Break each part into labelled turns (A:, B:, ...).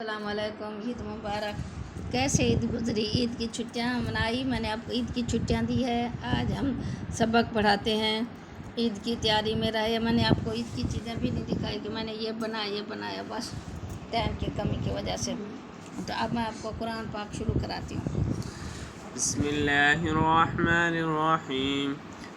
A: السلام علیکم، عید مبارک۔ کیسے عید گزری؟ عید کی چھٹیاں منائی؟ میں نے آپ کو عید کی چھٹیاں دی ہے۔ آج ہم سبق پڑھاتے ہیں، عید کی تیاری میں رہے۔ میں نے آپ کو عید کی چیزیں بھی نہیں دکھائی کہ میں نے یہ بنایا بس ٹائم کی کمی کی وجہ سے۔ تو اب میں آپ کو قرآن پاک شروع کراتی ہوں۔
B: بسم اللہ الرحمن الرحیم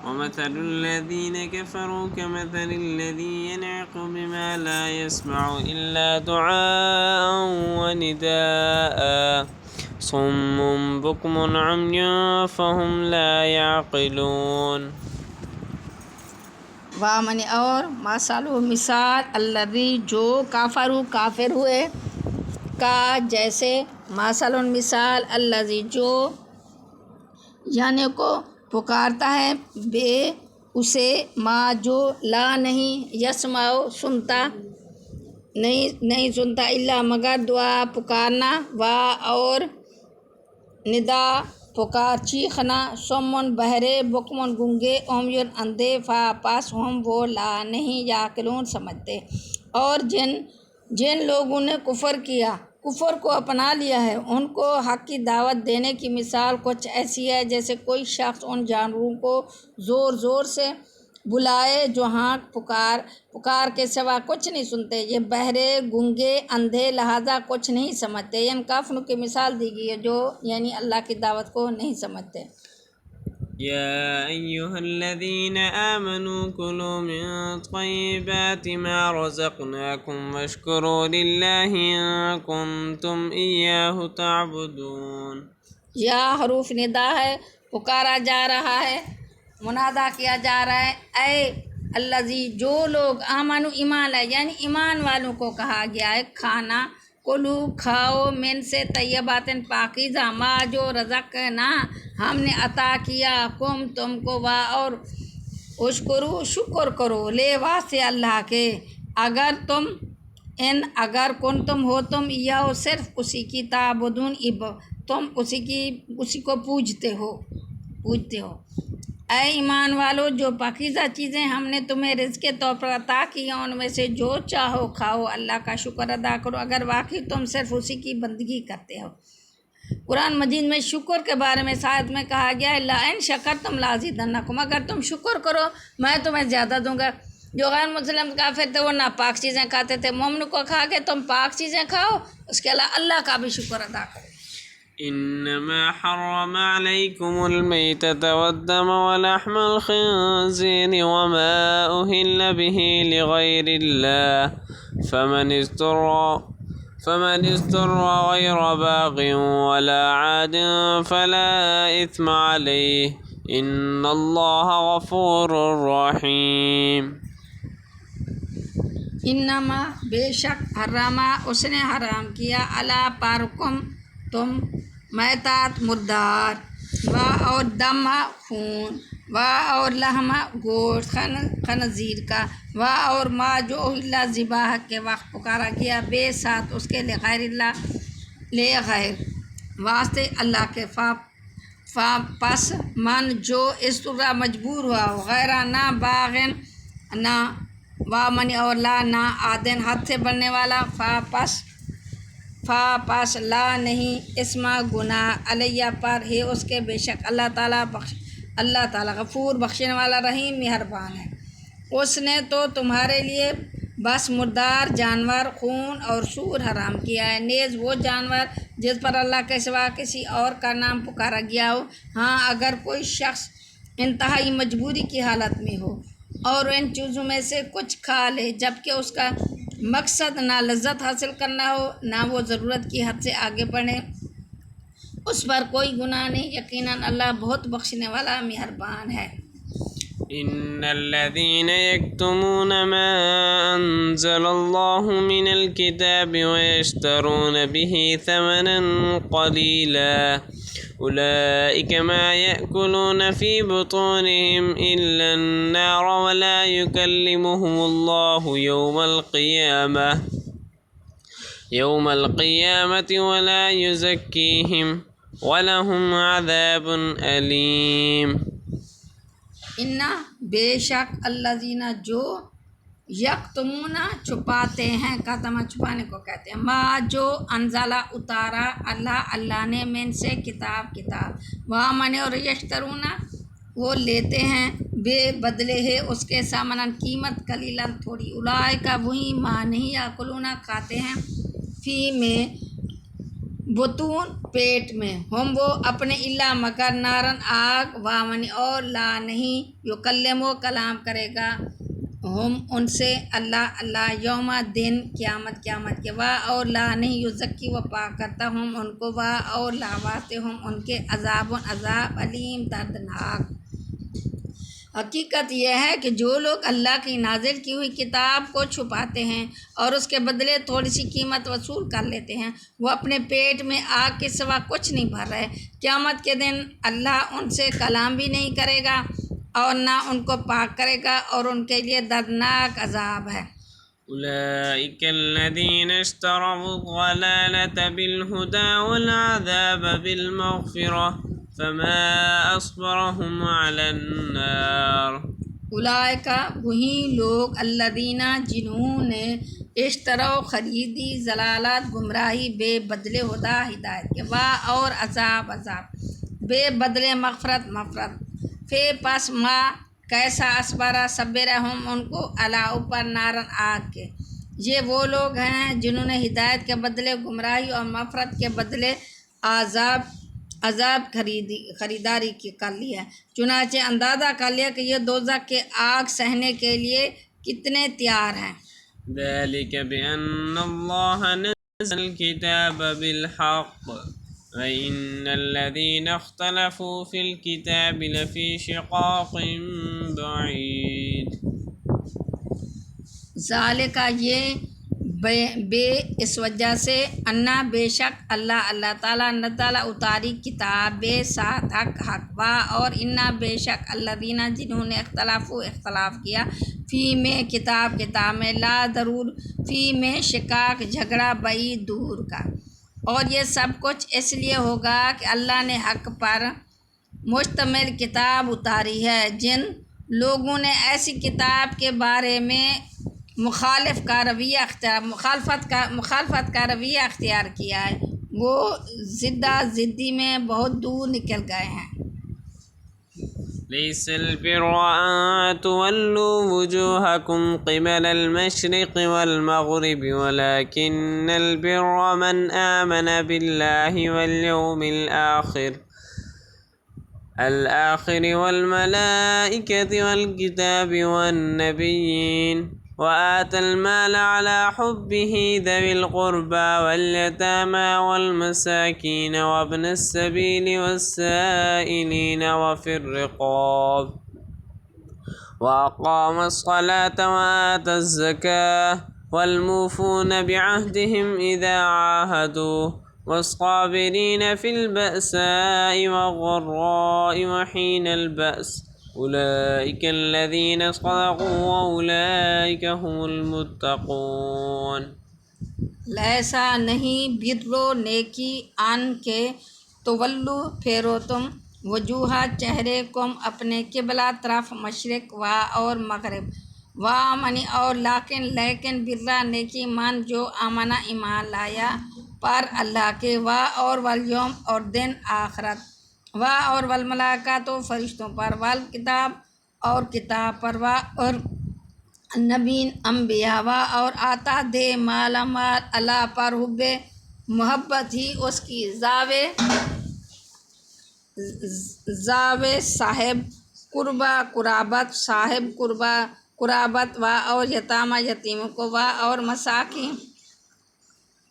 B: ومثل الذین کفروا کمثل الذی ينعق بما لا يسمع الا دعاء ونداء صم بکم عمی فهم لا يعقلون۔
A: وامن اور مثالو مثال الذی جو کافر ہوئے، کا جیسے مثال مثال الذی جو یعنی کو پکارتا ہے بے اسے ما جو لا نہیں یسمعو سنتا نہیں سنتا الا مگر دعا پکارنا وا اور ندا پکار چیخنا سمن بہرے بکمن گنگے عمیون اندھے فا پاس ہم وہ لا نہیں یعقلون سمجھتے۔ اور جن لوگوں نے کفر کو اپنا لیا ہے، ان کو حق کی دعوت دینے کی مثال کچھ ایسی ہے جیسے کوئی شخص ان جانوروں کو زور سے بلائے جو ہانک پکار کے سوا کچھ نہیں سنتے۔ یہ بہرے گنگے اندھے لہذا کچھ نہیں سمجھتے۔ ان کافروں کی مثال دی گئی ہے جو یعنی اللہ کی دعوت کو نہیں سمجھتے۔
B: يا أيها الذين آمنوا كلوا من طيبات ما رزقناكم واشكروا لله إن كنتم إياه تعبدون۔
A: یا حروف ندا ہے، پکارا جا رہا ہے، منادا کیا جا رہا ہے۔ اے الذی جو لوگ آمنو ایمان ہے یعنی ایمان والوں کو کہا گیا ہے کھانا کلو کھاؤ من سے طیبات پاکیزہ ما جو رزقنا ہم نے عطا کیا کم تم کو وا اور اشکرو شکر کرو لے واسطے اللہ کے اگر کن تم ہو تم یا صرف اسی کی تعبدون تم اسی کو پوجتے ہو۔ اے ایمان والو جو پاکیزہ چیزیں ہم نے تمہیں رزق کے طور پر عطا کی ہیں ان میں سے جو چاہو کھاؤ، اللہ کا شکر ادا کرو اگر واقعی تم صرف اسی کی بندگی کرتے ہو۔ قرآن مجید میں شکر کے بارے میں آیت میں کہا گیا ہے لئن شکرتم لازیدنکم، اگر تم شکر کرو میں تمہیں زیادہ دوں گا۔ جو غیر مسلم کافر تھے وہ ناپاک چیزیں کھاتے تھے، مومن کو کہا کہ تم پاک چیزیں کھاؤ، اس کے علاوہ اللہ کا بھی شکر ادا کرو۔
B: إنما حرم عليكم الميتة والدم ولحم الخنزير وما أهل به لغير الله فمن استر غير باغ ولا عاد فلا إثم عليه إن الله غفور رحيم۔
A: انما بے شک حرما اس نے حرام کیا علا پارکم تم میتات مردار و اور دم خون و اور لحم گوشت خنزیر کا و اور ما جو اللہ ذبح کے وقت پکارا گیا بے ساتھ اس کے غیر اللہ لے غیر واسطے اللہ کے پس من جو اس طرح مجبور ہوا غیر نہ باغن نہ وامن اور لا نہ آدن حد سے بڑھنے والا پاس لا نہیں اسما گناہ علیہ پر ہے اس کے بے شک اللہ تعالیٰ غفور بخشنے والا رحیم مہربان ہے۔ اس نے تو تمہارے لیے بس مردار جانور خون اور سور حرام کیا ہے، نیز وہ جانور جس پر اللہ کے سوا کسی اور کا نام پکارا گیا ہو، ہاں اگر کوئی شخص انتہائی مجبوری کی حالت میں ہو اور ان چیزوں میں سے کچھ کھا لے جبکہ اس کا مقصد نہ لذت حاصل کرنا ہو نہ وہ ضرورت کی حد سے آگے بڑھے، اس پر کوئی گناہ نہیں، یقیناً اللہ بہت بخشنے والا مہربان ہے۔
B: إن الذين يكتمون ما أنزل الله من الكتاب ويشترون به ثمنا قليلا أولئك ما يأكلون في بطونهم إلا النار ولا يكلمهم الله يوم القيامة ولا يزكيهم ولهم عذاب أليم۔
A: انا بے شک الذین جو یکتمونا چھپاتے ہیں، کتما چھپانے کو کہتے ہیں، ما جو انزلہ اتارا اللہ نے من سے کتاب وہاں من اور یشترونا وہ لیتے ہیں بے بدلے ہے اس کے سامنن قیمت قلیلاً تھوڑی، اولئک وہی ما نہیں یاکلونا کھاتے ہیں فی میں بطون پیٹ میں، ہم وہ اپنے الا مگر نارن آگ وامن اور لا نہیں یکلمو کلام کرے گا ہم ان سے اللہ یوم دن قیامت کے وا اور لا نہیں یزکی و پاک کرتا ہم ان کو وا اور لا واسطے ہم ان کے عذاب علیم دردناک۔ حقیقت یہ ہے کہ جو لوگ اللہ کی نازل کی ہوئی کتاب کو چھپاتے ہیں اور اس کے بدلے تھوڑی سی قیمت وصول کر لیتے ہیں، وہ اپنے پیٹ میں آگ کے سوا کچھ نہیں بھر رہے، قیامت کے دن اللہ ان سے کلام بھی نہیں کرے گا اور نہ ان کو پاک کرے گا اور ان کے لیے دردناک عذاب ہے۔
B: أولئك الذين اشتروا الضلالة بالهدى والعذاب بالمغفرة فما أصبرهم على النار۔
A: اولئک وہی لوگ الذین جنہوں نے اشتروا خریدی ضلالت گمراہی بے بدلے ہدا ہدایت کے، وا اور عذاب بے بدلے مغفرت فے پس ما کیسا اسبرا صبر ہم ان کو علا اوپر نارن آگ کے، یہ وہ لوگ ہیں جنہوں نے ہدایت کے بدلے گمراہی اور مغفرت کے بدلے عذاب خریداری کر لی ہے، چنانچہ اندازہ کر لیا کہ یہ دوزخ کے آگ سہنے کے لیے کتنے تیار ہیں۔
B: ذلك بأن الله نزل الكتاب بالحق وإن الذين اختلفوا في الكتاب لفي شقاق بعيد۔
A: ذالک یہ بے اس وجہ سے انا بے شک اللہ تعالیٰ نزل اتاری کتاب بے ساتھ حق وا اور انا بے شک الذین جنہوں نے اختلاف کیا فی میں کتاب میں لا ضرور فی میں شقاق جھگڑا بعید دور کا، اور یہ سب کچھ اس لیے ہوگا کہ اللہ نے حق پر مشتمل کتاب اتاری ہے، جن لوگوں نے ایسی کتاب کے بارے میں مخالفت کا رویہ اختیار کیا ہے، وہ ضدی میں بہت دور نکل گئے ہیں۔
B: ليس البر أن تولوا وجوهكم قبل المشرق والمغرب ولكن البر من آمن بالله واليوم الآخر والملائكة والكتاب والنبيين وآتى المال على حبه ذوي القربى واليتامى والمساكين وابن السبيل والسائلين وفي الرقاب وأقام الصلاة وآتى الزكاة والموفون بعهدهم إذا عاهدوا والصابرين في البأساء والضراء وحين البأس أولئك الذين صدقوا وأولئك هم المتقون۔
A: لیسا نہیں برو نیکی ان کے تولو پھیرو تم وجوہ چہرے کم اپنے قبلہ طرف مشرق و اور مغرب منی اور لیکن برا نیکی من جو امنا ایمان لایا پر اللہ کے اور والیوم اور دن آخرت اور والملائکۃ و فرشتوں پر والکتاب اور کتاب پر اور نبین انبیاء اور آتا دے مال اللہ پر حب محبت ہی اس کی زاوے صاحب قرابت و اور یتامہ یتیموں کو اور مساکین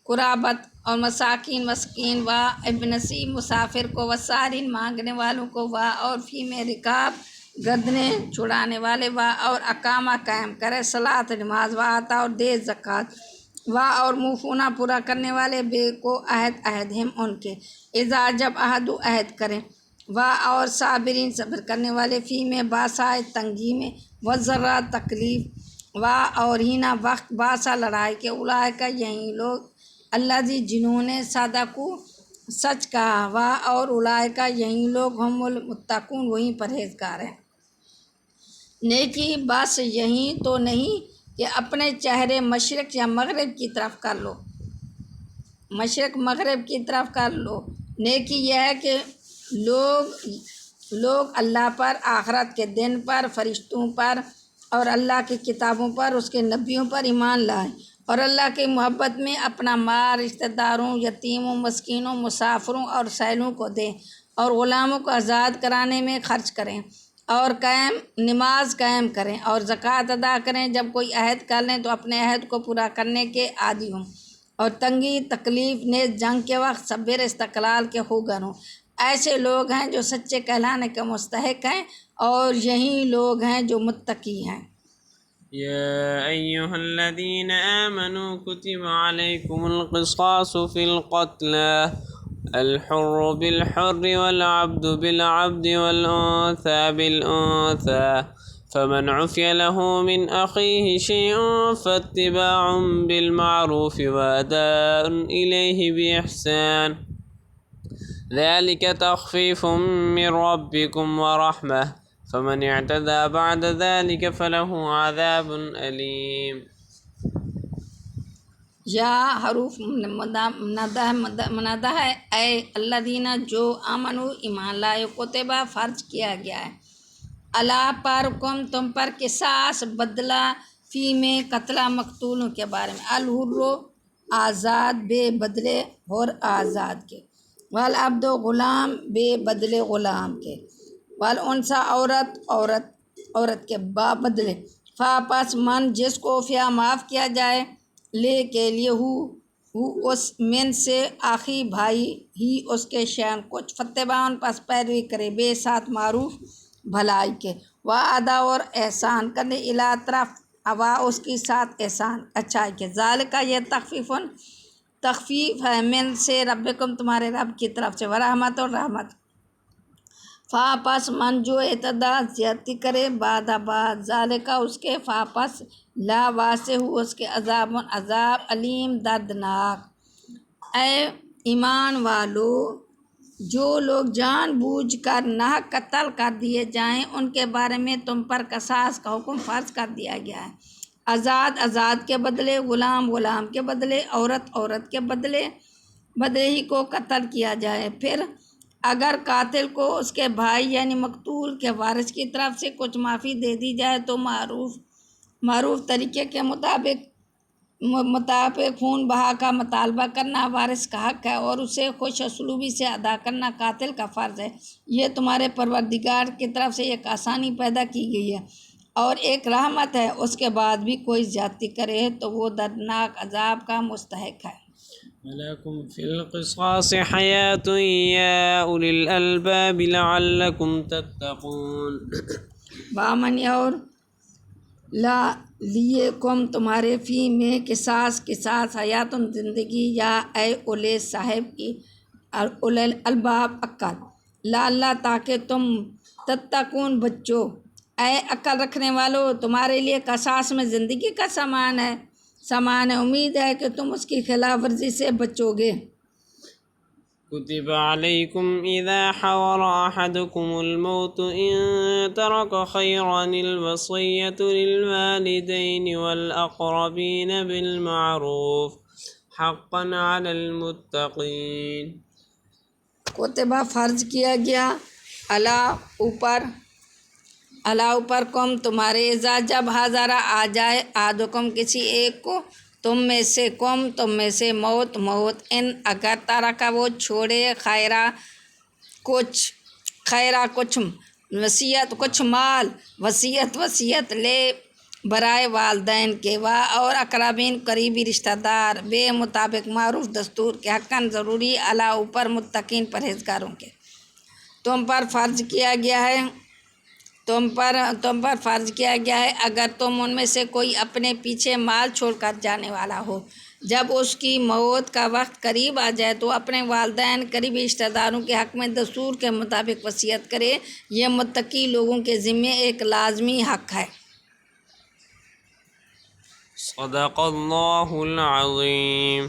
A: قرابت اور مسکین و ابن سی مسافر کو وسارین مانگنے والوں کو اور فی میں رکاب گردنے چھڑانے والے اور اقامہ قائم کرے صلاۃ نماز و آتا اور دے زکوٰۃ اور موفونہ پورا کرنے والے بے کو عہد ہم ان کے اذا جب عہد کریں اور صابرین صبر کرنے والے فی میں باسائے تنگی میں وذرا تکلیف اور ہینا وقت باسا لڑائی کے اولئک یہی لوگ اللہ جنہوں نے صدقو سچ کہا اور اولئک یہی لوگ ہم المتقون وہی پرہیزگار ہیں۔ نیکی بس یہی تو نہیں کہ اپنے چہرے مشرق یا مغرب کی طرف کر لو، مشرق مغرب کی طرف کر لو۔ نیکی یہ ہے کہ لوگ اللہ پر، آخرت کے دن پر، فرشتوں پر اور اللہ کی کتابوں پر، اس کے نبیوں پر ایمان لائیں اور اللہ کی محبت میں اپنا مال رشتہ داروں، یتیموں، مسکینوں، مسافروں اور سائلوں کو دیں اور غلاموں کو آزاد کرانے میں خرچ کریں اور نماز قائم کریں اور زکوٰۃ ادا کریں۔ جب کوئی عہد کر لیں تو اپنے عہد کو پورا کرنے کے عادی ہوں اور تنگی، تکلیف، نیز جنگ کے وقت صبر استقلال کے خوگر ہوں۔ ایسے لوگ ہیں جو سچے کہلانے کے مستحق ہیں اور یہی لوگ ہیں جو متقی ہیں۔
B: يا أيها الذين آمنوا كتب عليكم القصاص في القتلى الحر بالحر والعبد بالعبد والأنثى بالأنثى فمن عفي له من أخيه شيء فاتباع بالمعروف وأداء إليه بإحسان ذلك تخفيف من ربكم ورحمة فمن اعتدى بعد ذلك فله عذاب أليم۔
A: یا حروف منادہ ہے، اے الذین جو آمنو ایمان لائے، کتبہ فرض کیا گیا ہے، اللہ پر تم پر قصاص بدلہ فی میں قتلہ مقتولوں کے بارے میں، الحر آزاد بے بدلے اور آزاد کے، والعبد غلام بے بدلے غلام کے، والانثیٰ عورت کے با بدلے، پس من جس کو فیا معاف کیا جائے لے کے لیے اس من سے آخی بھائی ہی اس کے شین کچھ، فتبان پس پیروی کرے بے ساتھ معروف بھلائی کے، و ادا اور احسان کرنے، الا طرف اوا اس کی ساتھ احسان اچھائی کے، ذالکہ یہ تخفیف ہے، من سے ربکم تمہارے رب کی طرف سے، ورحمت اور رحمت، پس من جو اعتدا زیادتی کرے بعد ذالکہ اس کے، پس لا واسع ہو اس کے، عذاب علیم دردناک۔ اے ایمان والو، جو لوگ جان بوجھ کر ناحق قتل کر دیے جائیں ان کے بارے میں تم پر قصاص کا حکم فرض کر دیا گیا ہے، آزاد کے بدلے، غلام کے بدلے، عورت کے بدلے ہی کو قتل کیا جائے۔ پھر اگر قاتل کو اس کے بھائی یعنی مقتول کے وارث کی طرف سے کچھ معافی دے دی جائے تو معروف طریقے کے مطابق خون بہا کا مطالبہ کرنا وارث کا حق ہے اور اسے خوش اسلوبی سے ادا کرنا قاتل کا فرض ہے۔ یہ تمہارے پروردگار کی طرف سے ایک آسانی پیدا کی گئی ہے اور ایک رحمت ہے، اس کے بعد بھی کوئی زیادتی کرے تو وہ دردناک عذاب کا مستحق ہے۔
B: وَلَكُمْ فِي الْقِصَاصِ حَيَاةٌ يَا أُولِي الْأَلْبَابِ لَعَلَّكُمْ تَتَّقُونَ۔
A: بامن اور لا لیے کم تمہارے فی میں قصاص حیاتن زندگی، یا اے اولے صاحب کی اولے الباب عقل، لا اللہ تاکہ تم تتقون بچو، اے عقل رکھنے والو تمہارے لیے قصاص میں زندگی کا سامان ہے، امید ہے کہ تم اس کی خلاف ورزی سے بچو گے۔
B: كتب عليكم إذا حضر أحدكم الموت إن ترك خيرا الوصية للوالدين والأقربين بالمعروف حقا على المتقين۔
A: کتبہ فرض کیا گیا، اللہ اوپر کم تمہارے، اذا جب حاضرہ آ جائے، احدکم کسی ایک کو، تم میں سے موت، ان اگر ترکہ وہ چھوڑے، خیرہ کچھ وصیت، کچھ مال، وصیت لے برائے والدین کے، اور اقربین قریبی رشتہ دار، بے مطابق معروف دستور کے، حقاً ضروری، علی اوپر متقین پرہیزگاروں کے، تم پر فرض کیا گیا ہے اگر تم ان میں سے کوئی اپنے پیچھے مال چھوڑ کر جانے والا ہو، جب اس کی موت کا وقت قریب آ جائے تو اپنے والدین قریبی رشتہ داروں کے حق میں دستور کے مطابق وصیت کرے، یہ متقی لوگوں کے ذمے ایک لازمی حق ہے۔
B: صدق اللہ العظیم۔